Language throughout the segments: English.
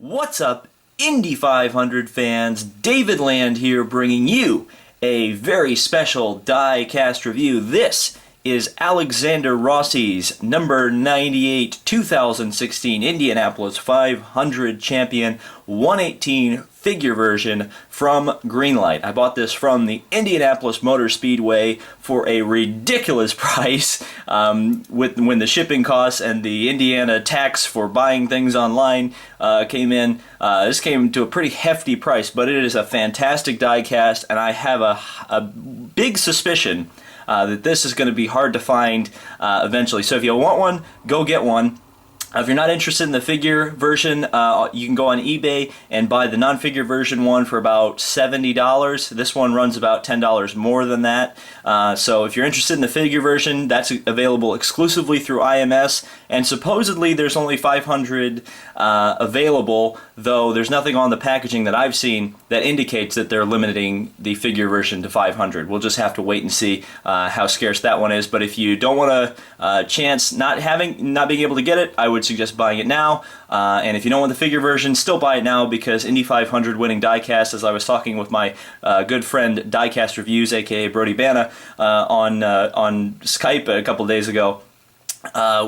What's up, Indy 500 fans? David Land here, bringing you a very special die-cast review. This is Alexander Rossi's number 98 2016 Indianapolis 500 champion 118 figure version from Greenlight. I bought this from the Indianapolis Motor Speedway for a ridiculous price when the shipping costs and the Indiana tax for buying things online came in. This came to a pretty hefty price, but it is a fantastic die-cast, and I have a big suspicion that this is going to be hard to find eventually. So if you want one, go get one. If you're not interested in the figure version, you can go on eBay and buy the non-figure version one for about $70. This one runs about $10 more than that. So if you're interested in the figure version, that's available exclusively through IMS, and supposedly there's only 500 available, though there's nothing on the packaging that I've seen that indicates that they're limiting the figure version to 500. We'll just have to wait and see how scarce that one is. But if you don't want a chance not being able to get it, I would suggest buying it now. And if you don't want the figure version, still buy it now, because Indy 500 winning diecast, as I was talking with my good friend Diecast Reviews, aka Brody Bana, on Skype a couple days ago.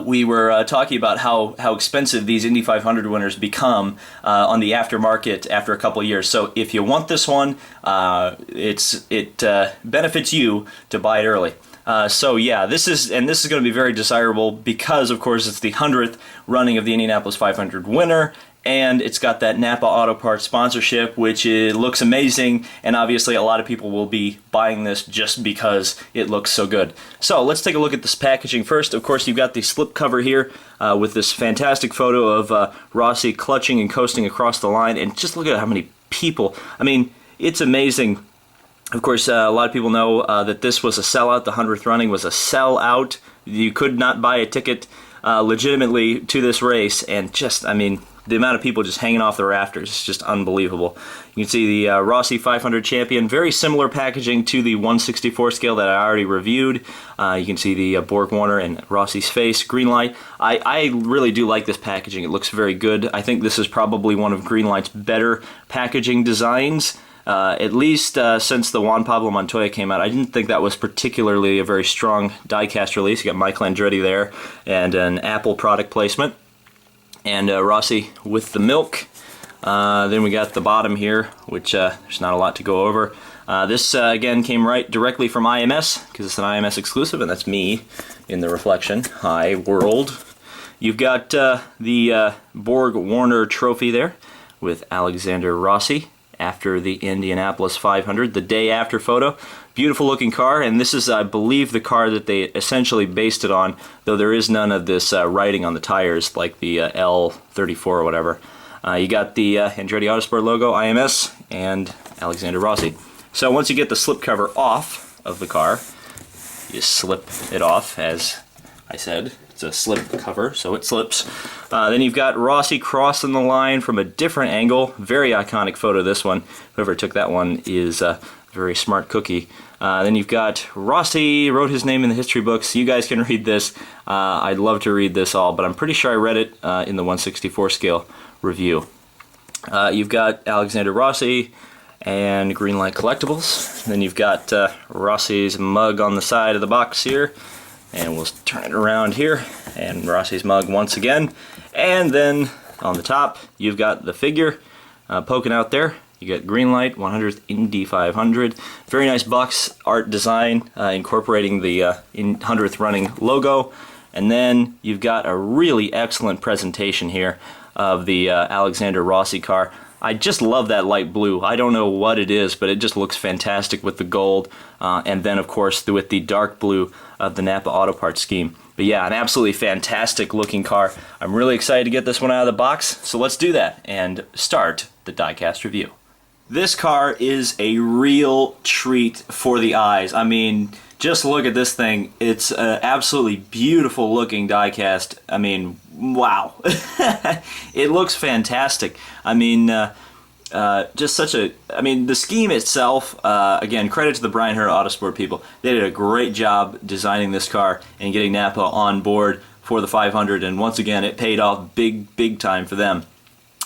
We were talking about how expensive these Indy 500 winners become on the aftermarket after a couple years. So if you want this one, it benefits you to buy it early. So yeah, this is going to be very desirable because, of course, it's the 100th running of the Indianapolis 500 winner, and it's got that NAPA Auto Parts sponsorship, which looks amazing, and obviously a lot of people will be buying this just because it looks so good. So let's take a look at this packaging first. Of course, you've got the slip cover here with this fantastic photo of Rossi clutching and coasting across the line, and just look at how many people. I mean, it's amazing. Of course, a lot of people know that this was a sellout. The 100th running was a sellout. You could not buy a ticket legitimately to this race, and just, I mean, the amount of people just hanging off the rafters is just unbelievable. You can see the Rossi 500 champion, very similar packaging to the 1/64 scale that I already reviewed. You can see the Borg Warner and Rossi's face, Greenlight. I really do like this packaging. It looks very good. I think this is probably one of Greenlight's better packaging designs. At least since the Juan Pablo Montoya came out. I didn't think that was particularly a very strong die-cast release. You got Michael Andretti there, and an Apple product placement. And Rossi with the milk. Then we got the bottom here, which there's not a lot to go over. This, again, came directly from IMS, because it's an IMS exclusive, and that's me in the reflection. Hi, world. You've got the Borg Warner trophy there with Alexander Rossi after the Indianapolis 500, the day after photo. Beautiful looking car, and this is, I believe, the car that they essentially based it on, though there is none of this writing on the tires like the L34 or whatever. You got the Andretti Autosport logo, IMS, and Alexander Rossi. So once you get the slipcover off of the car, you slip it off, as I said. It's a slip cover, so it slips. Then you've got Rossi crossing the line from a different angle. Very iconic photo, this one. Whoever took that one is a very smart cookie. Then you've got Rossi wrote his name in the history books. You guys can read this. I'd love to read this all, but I'm pretty sure I read it in the 1/64 scale review. You've got Alexander Rossi and Greenlight Collectibles. Then you've got Rossi's mug on the side of the box here. And we'll turn it around here, and Rossi's mug once again. And then on the top, you've got the figure poking out there. You got Greenlight 100th Indy 500. Very nice box art design, incorporating the 100th running logo. And then you've got a really excellent presentation here of the Alexander Rossi car. I just love that light blue. I don't know what it is, but it just looks fantastic with the gold, and then of course with the dark blue of the NAPA Auto Parts scheme. But yeah, an absolutely fantastic looking car. I'm really excited to get this one out of the box, so let's do that and start the diecast review. This car is a real treat for the eyes. I mean, just look at this thing. It's an absolutely beautiful looking diecast. I mean, wow. It looks fantastic. I mean, just such a, I mean, the scheme itself, again, credit to the Brian Herr Autosport people. They did a great job designing this car and getting NAPA on board for the 500, and once again, it paid off big time for them.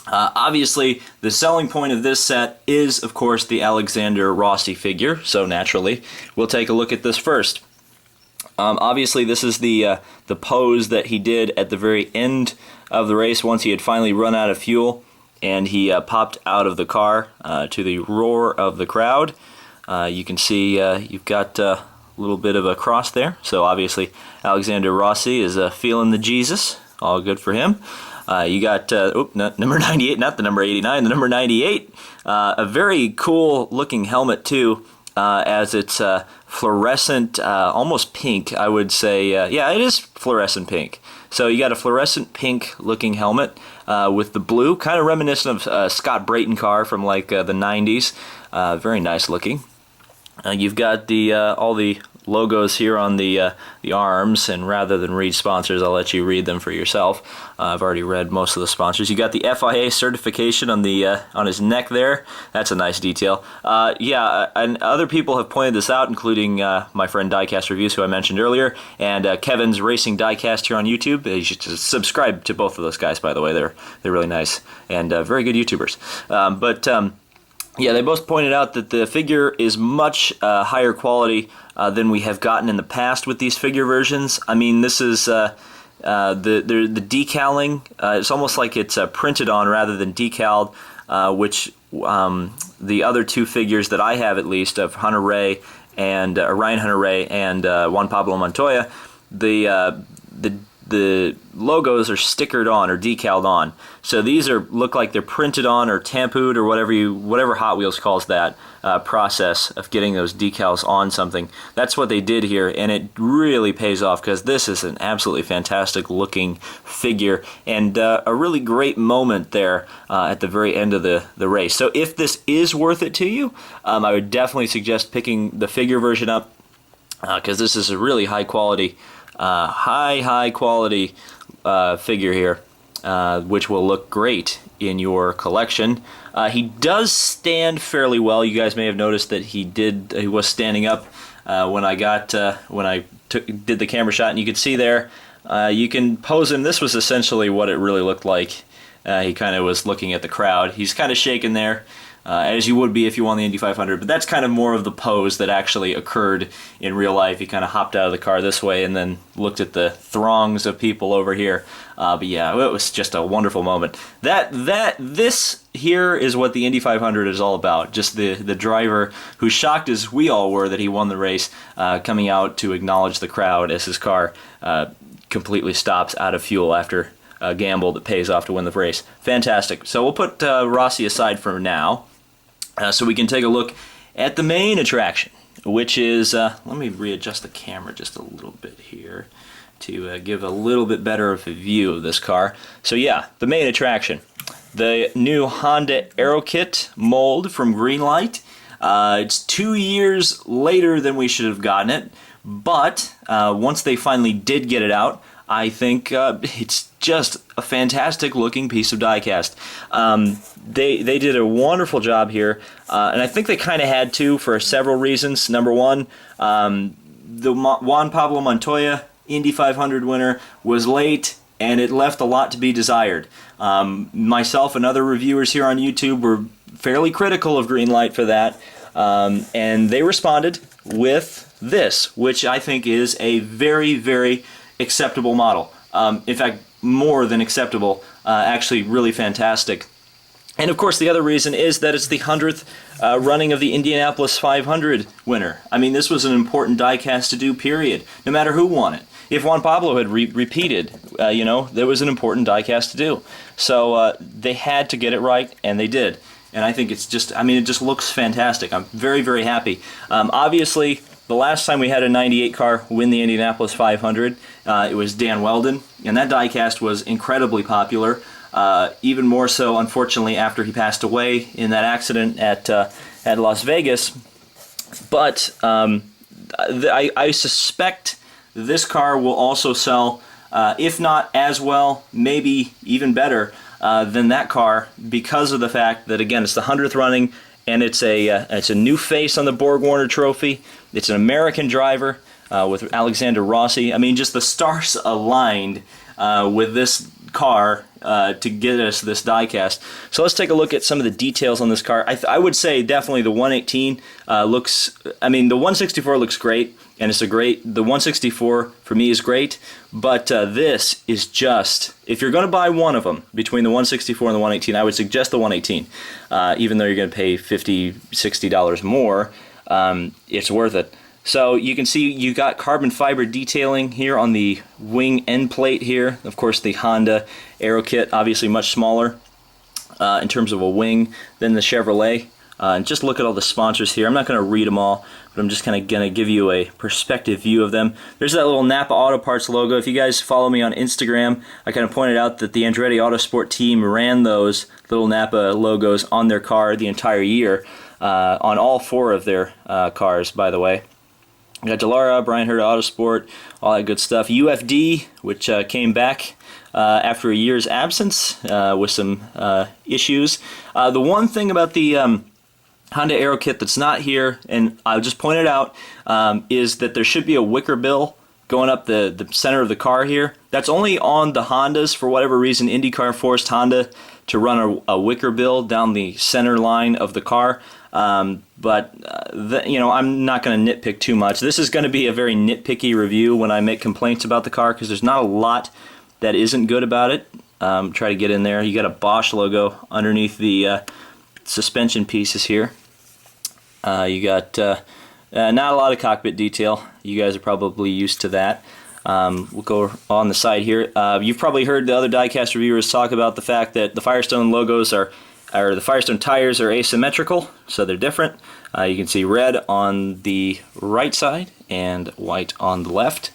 Obviously, the selling point of this set is, of course, the Alexander Rossi figure, so naturally, we'll take a look at this first. Obviously, this is the pose that he did at the very end of the race once he had finally run out of fuel, and he popped out of the car to the roar of the crowd. You can see you've got a little bit of a cross there, so obviously Alexander Rossi is feeling the Jesus. All good for him. You got number 98, not the number 89, the number 98. A very cool looking helmet too, as it's fluorescent, almost pink, I would say. Yeah, it is fluorescent pink. So you got a fluorescent pink looking helmet with the blue, kind of reminiscent of Scott Brayton car from like the 90s. Very nice looking. You've got the all the logos here on the arms, and rather than read sponsors, I'll let you read them for yourself. I've already read most of the sponsors. You got the FIA certification on the on his neck there. That's a nice detail. Yeah, and other people have pointed this out, including my friend Diecast Reviews, who I mentioned earlier, and Kevin's Racing Diecast here on YouTube. You should subscribe to both of those guys, by the way. They're really nice and very good YouTubers. Yeah, they both pointed out that the figure is much higher quality than we have gotten in the past with these figure versions. I mean, this is the decaling. It's almost like it's printed on rather than decaled, which the other two figures that I have, at least, of Hunter Ray and Ryan Hunter-Reay and Juan Pablo Montoya, the logos are stickered on or decaled on. So these look like they're printed on or tampooed or whatever Hot Wheels calls that process of getting those decals on something. That's what they did here, and it really pays off because this is an absolutely fantastic looking figure and a really great moment there at the very end of the race. So if this is worth it to you, I would definitely suggest picking the figure version up because this is a really high quality figure here, which will look great in your collection. He does stand fairly well. You guys may have noticed that he was standing up when I did the camera shot, and you could see there. You can pose him. This was essentially what it really looked like. He kind of was looking at the crowd. He's kind of shaking there. As you would be if you won the Indy 500, but that's kind of more of the pose that actually occurred in real life. He kind of hopped out of the car this way and then looked at the throngs of people over here. But yeah, it was just a wonderful moment. This here is what the Indy 500 is all about. Just the driver who, shocked as we all were that he won the race, coming out to acknowledge the crowd as his car completely stops out of fuel after a gamble that pays off to win the race. Fantastic. So we'll put Rossi aside for now. So we can take a look at the main attraction, which is, let me readjust the camera just a little bit here to give a little bit better of a view of this car. So yeah, the main attraction, the new Honda Aero Kit mold from Greenlight. It's 2 years later than we should have gotten it, but once they finally did get it out, I think it's just a fantastic looking piece of diecast. They did a wonderful job here, and I think they kind of had to for several reasons. Number one, the Juan Pablo Montoya Indy 500 winner was late, and it left a lot to be desired. Myself and other reviewers here on YouTube were fairly critical of Greenlight for that, and they responded with this, which I think is a very, very acceptable model. In fact, more than acceptable, actually really fantastic. And of course the other reason is that it's the 100th running of the Indianapolis 500 winner. I mean, this was an important diecast to do, period, no matter who won it. If Juan Pablo had repeated, there was an important diecast to do. So they had to get it right, and they did. And I think it's just, it just looks fantastic. I'm very, very happy. Obviously, the last time we had a 98 car win the Indianapolis 500, it was Dan Weldon, and that diecast was incredibly popular, even more so, unfortunately, after he passed away in that accident at Las Vegas. But I suspect this car will also sell, if not as well, maybe even better than that car, because of the fact that, again, it's the 100th running, and it's a new face on the Borg Warner Trophy. It's an American driver with Alexander Rossi. I mean, just the stars aligned with this car to get us this diecast. So let's take a look at some of the details on this car. I would say definitely the 118 looks, I mean the 164 looks great, and it's a great, the 164 for me is great, but this is just, if you're going to buy one of them between the 164 and the 118, I would suggest the 118. Even though you're going to pay $50, $60 more, it's worth it. So you can see you got carbon fiber detailing here on the wing end plate here. Of course, the Honda aero kit, obviously much smaller in terms of a wing than the Chevrolet. And just look at all the sponsors here. I'm not going to read them all, but I'm just kind of going to give you a perspective view of them. There's that little NAPA Auto Parts logo. If you guys follow me on Instagram, I kind of pointed out that the Andretti Autosport team ran those little NAPA logos on their car the entire year, on all 4 of their cars, by the way. We got Delara, Brian Herta Autosport, all that good stuff. UFD, which came back after a year's absence with some issues. The one thing about the Honda Aero kit that's not here, and I'll just point it out, is that there should be a wicker bill going up the center of the car here. That's only on the Hondas. For whatever reason, IndyCar forced Honda to run a wicker bill down the center line of the car. But you know, I'm not going to nitpick too much. This is going to be a very nitpicky review when I make complaints about the car, because there's not a lot that isn't good about it. Try to get in there. You got a Bosch logo underneath the suspension pieces here. You got not a lot of cockpit detail. You guys are probably used to that. We'll go on the side here. You've probably heard the other diecast reviewers talk about the fact that the Firestone logos or the Firestone tires are asymmetrical, so they're different. You can see red on the right side and white on the left.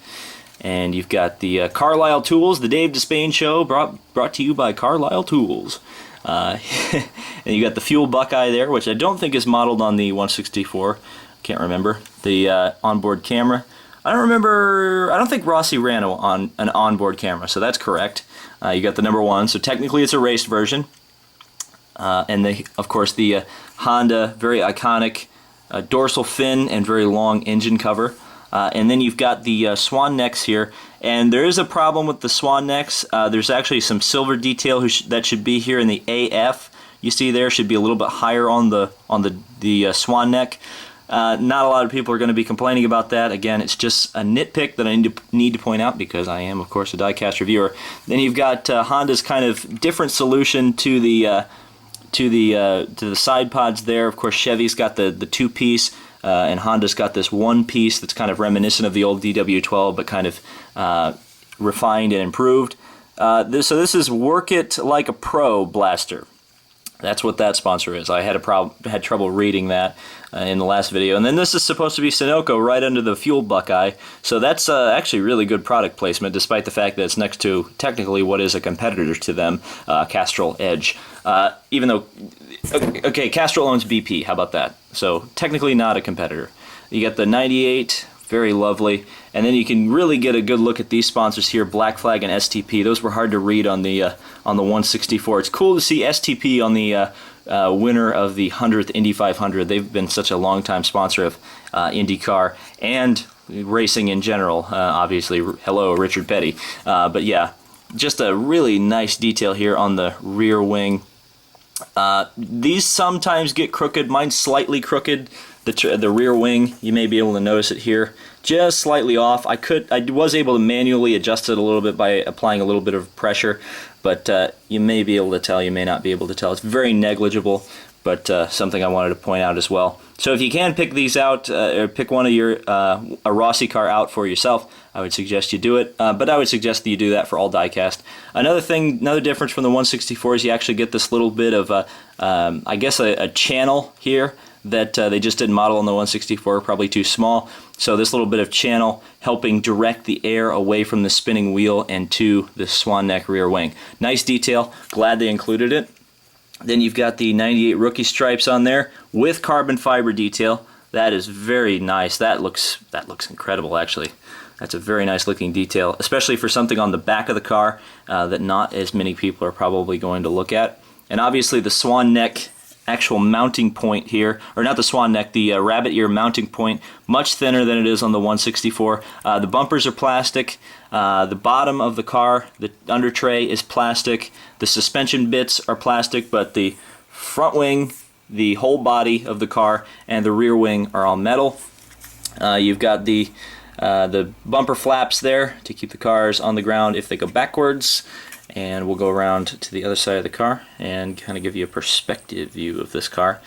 And you've got the Carlisle Tools, the Dave Despain Show, brought to you by Carlisle Tools. And you got the fuel Buckeye there, which I don't think is modeled on the 164. Can't remember. The onboard camera. I don't think Rossi ran on an onboard camera, so that's correct. You got the number 1, so technically it's a raced version. And of course the Honda, very iconic dorsal fin and very long engine cover. And then you've got the swan necks here, and there is a problem with the swan necks. There's actually some silver detail that should be here in the AF. You see there should be a little bit higher on the swan neck. Not a lot of people are going to be complaining about that. Again, it's just a nitpick that I need to point out because I am, of course, a diecast reviewer. Then you've got Honda's kind of different solution to the side pods there. Of course, Chevy's got the 2-piece. And Honda's got this 1-piece that's kind of reminiscent of the old DW12, but kind of refined and improved. So this is Work It Like a Pro Blaster. That's what that sponsor is. I had trouble reading that in the last video. And then this is supposed to be Sunoco right under the fuel Buckeye. So that's actually really good product placement, despite the fact that it's next to technically what is a competitor to them, Castrol Edge. Even though, okay, Castrol owns BP. How about that? So technically not a competitor. You got the 98. Very lovely. And then you can really get a good look at these sponsors here, Black Flag and STP. Those were hard to read on the 164. It's cool to see STP on the winner of the 100th Indy 500. They've been such a long-time sponsor of IndyCar and racing in general. Obviously, hello, Richard Petty. But yeah, just a really nice detail here on the rear wing. These sometimes get crooked. Mine's slightly crooked. The rear wing, you may be able to notice it here, just slightly off. I was able to manually adjust it a little bit by applying a little bit of pressure, but you may be able to tell, you may not be able to tell. It's very negligible, but something I wanted to point out as well. So if you can pick these out, or pick one of your a Rossi car out for yourself, I would suggest you do it. But I would suggest that you do that for all diecast. Another difference from the 164 is you actually get this little bit of I guess a channel here that they just didn't model on the 164, probably too small. So this little bit of channel helping direct the air away from the spinning wheel and to the swan neck rear wing. Nice detail. Glad they included it. Then you've got the 98 rookie stripes on there with carbon fiber detail. That is very nice. That looks incredible, actually. That's a very nice looking detail, especially for something on the back of the car that not as many people are probably going to look at. And obviously the swan neck actual mounting point here, or not the swan neck, the rabbit ear mounting point, much thinner than it is on the 164. The bumpers are plastic. The bottom of the car, the under tray, is plastic. The suspension bits are plastic, but the front wing, the whole body of the car, and the rear wing are all metal. You've got the bumper flaps there to keep the cars on the ground if they go backwards. And we'll go around to the other side of the car and kind of give you a perspective view of this car.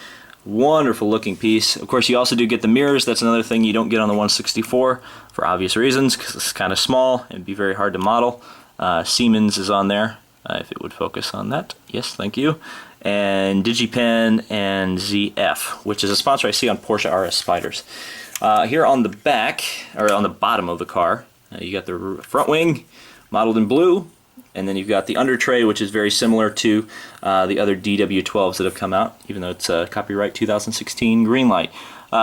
Wonderful looking piece. Of course, you also do get the mirrors. That's another thing you don't get on the 164 for obvious reasons, because it's kind of small and it'd be very hard to model. Siemens is on there, if it would focus on that. Yes, thank you. And DigiPen and ZF, which is a sponsor I see on Porsche RS Spiders. Here on the back, or on the bottom of the car, you got the front wing modeled in blue. And then you've got the under tray, which is very similar to the other DW12s that have come out, even though it's copyright 2016 Greenlight.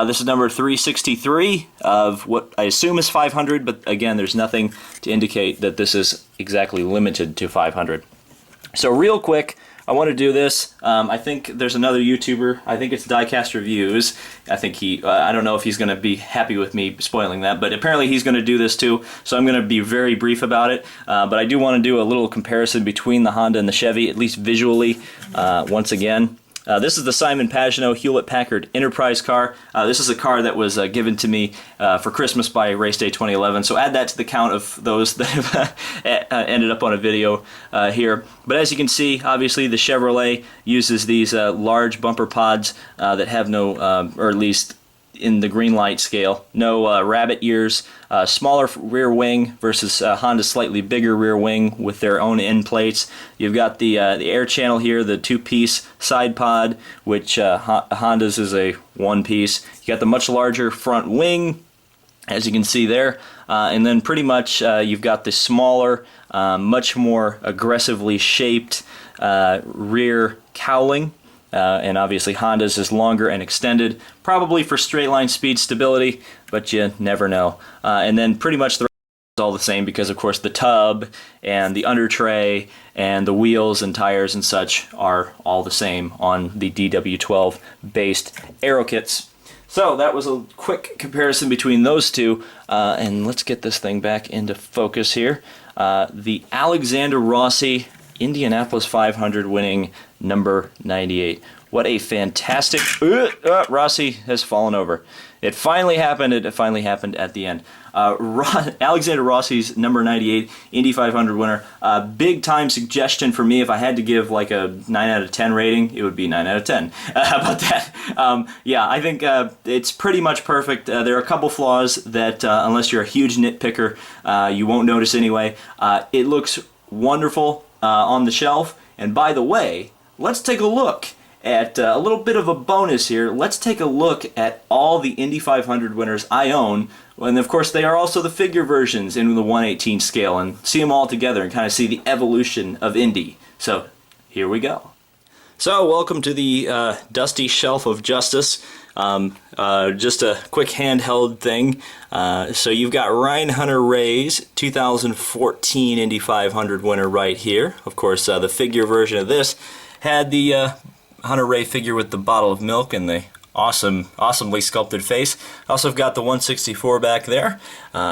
This is number 363 of what I assume is 500, but again, there's nothing to indicate that this is exactly limited to 500. So real quick, I want to do this. I think there's another YouTuber. I think it's Diecast Reviews. I think I don't know if he's going to be happy with me spoiling that, but apparently he's going to do this too, so I'm going to be very brief about it. But I do want to do a little comparison between the Honda and the Chevy, at least visually, once again. This is the Simon Pagenaud Hewlett-Packard Enterprise car. This is a car that was given to me for Christmas by Race Day 2011, so add that to the count of those that have ended up on a video here. But as you can see, obviously the Chevrolet uses these large bumper pods that have no, or at least in the Greenlight scale, no rabbit ears, smaller rear wing versus Honda's slightly bigger rear wing with their own end plates. You've got the air channel here, the two-piece side pod, which Honda's is a one-piece. You got the much larger front wing, as you can see there, and then pretty much you've got the smaller, much more aggressively shaped rear cowling. And obviously Honda's is longer and extended, probably for straight line speed stability, but you never know. And then pretty much the rest is all the same because of course the tub and the under tray and the wheels and tires and such are all the same on the DW12 based aero kits. So that was a quick comparison between those two, and let's get this thing back into focus here. The Alexander Rossi Indianapolis 500 winning number 98. What a fantastic... Rossi has fallen over. It finally happened. It finally happened at the end. Alexander Rossi's number 98 Indy 500 winner. Big time suggestion for me. If I had to give like a 9 out of 10 rating, it would be 9 out of 10. How about that? Yeah, I think it's pretty much perfect. There are a couple flaws that, unless you're a huge nitpicker, you won't notice anyway. It looks wonderful on the shelf. And by the way, let's take a look at a little bit of a bonus here. Let's take a look at all the Indy 500 winners I own, and of course they are also the figure versions in the 1/18 scale, and see them all together and kind of see the evolution of Indy. So here we go. So welcome to the dusty shelf of justice. Just a quick handheld thing. So you've got Ryan Hunter-Reay's 2014 Indy 500 winner right here. Of course, the figure version of this had the Hunter-Reay figure with the bottle of milk and the awesomely sculpted face. Also have got the 164 back there,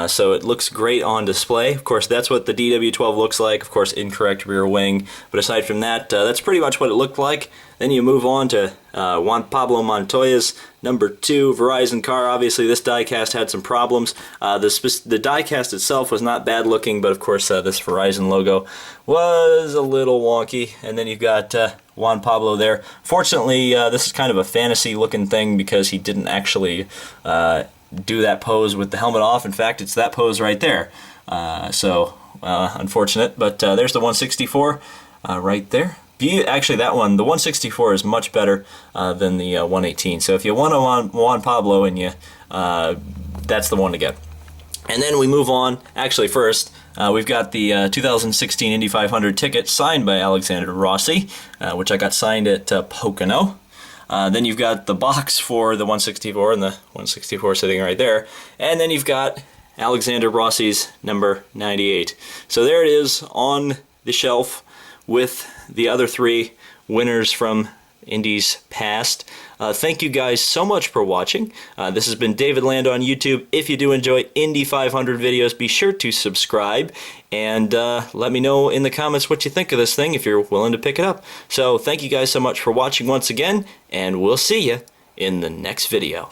so it looks great on display. Of course, that's what the DW12 looks like. Of course, incorrect rear wing, but aside from that, that's pretty much what it looked like. Then you move on to Juan Pablo Montoya's number 2 Verizon car. Obviously, this diecast had some problems. The diecast itself was not bad looking, but of course, this Verizon logo was a little wonky. And then you've got Juan Pablo there. Fortunately, this is kind of a fantasy looking thing because he didn't actually do that pose with the helmet off. In fact, it's that pose right there. So unfortunate, but there's the 164 right there. Actually, that one, the 164 is much better than the 118. So if you want a Juan Pablo, and you, that's the one to get. And then we move on. Actually, first, we've got the 2016 Indy 500 ticket signed by Alexander Rossi, which I got signed at Pocono. Then you've got the box for the 164, and the 164 sitting right there. And then you've got Alexander Rossi's number 98. So there it is on the shelf with the other 3 winners from Indy's past. Thank you guys so much for watching. This has been David Land on YouTube. If you do enjoy Indy 500 videos, be sure to subscribe and let me know in the comments what you think of this thing if you're willing to pick it up. So thank you guys so much for watching once again, and we'll see you in the next video.